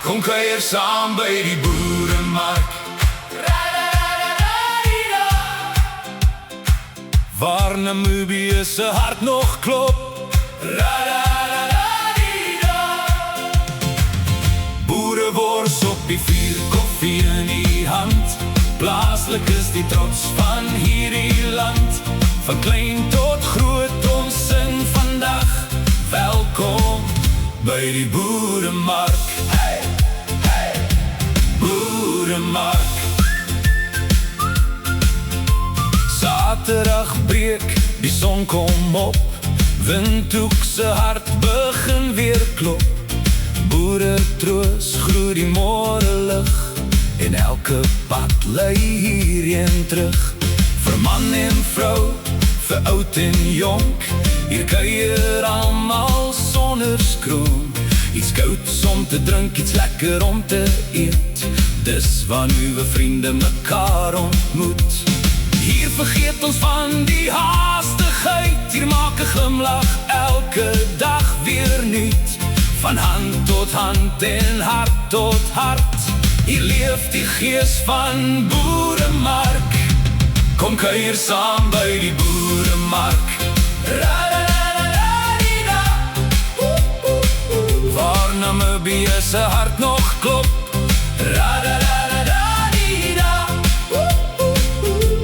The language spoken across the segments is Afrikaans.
Kom kuier saam by die boeremark, waar Namibië se hart nog klop. Boerewors op die vuur, koffie in die hand. Plaaslik is die trots van hierdie land. Van klein tot groot, ons sing vandag welkom by die boeremark. Hey, hey, boeremark. Saterdag breek, die son kom op. Windhoek se hart begin weer klop. Boere troos groei die môrelig, en elke pad lei hierheen terug. Vir man en vrou, vir oud en jonk, hier kuier almal sonder skroom. Iets kouds om te drink, iets lekker om te eet. Dis waar nuwe vriende mekaar ontmoet. Hier vergeet ons van die haastigheid. Hier maak 'n glimlach elke dag weer nuut. Van hand tot hand en hart tot hart. Hier leef die gees van boeremark. Kom kuier saam by die boeremark. Waar Namibië se hart nog klop.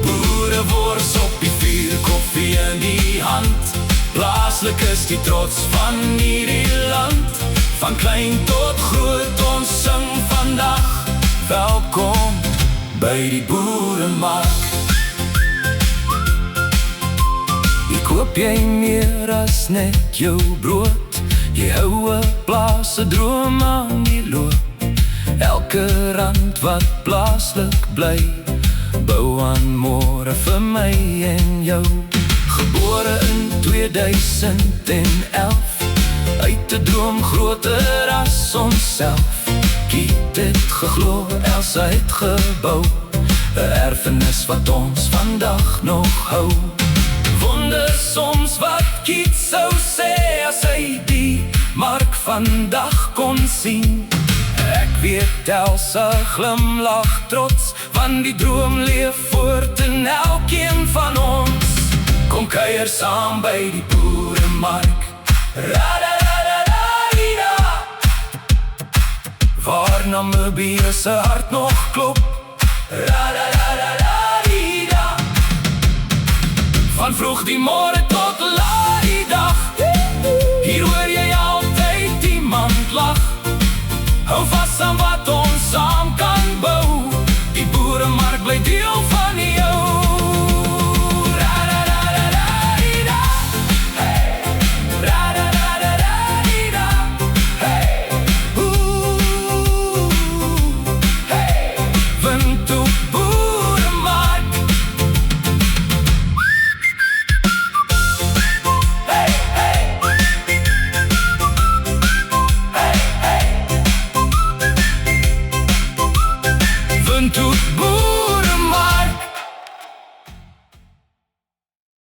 Boerewors op die vuur, koffie in die hand. Plaaslik is die trots van hierdie land. Van klein tot groot, ons sing vandag welkom by die boeremark. Hier koop jy meer as net jou brood. Jy hou 'n plaas se droom aan die loop. Elke rand wat plaaslik bly, bou aan môre vir my en jou. Gebore in 2011, uit 'n droom groter as onsself. Kiet het geglo, Elsa het gebou, 'n erfenis wat ons vandag nog hou. Wonder soms wat Kiet sou sê as hy die mark vandag kon sien. Ek weet Elsa glimlag trots, want die droom leef voort in elkeen van ons. Kom kuier saam by die boeremark. Waar Namibië se hart nog klop. Van vroeg die môre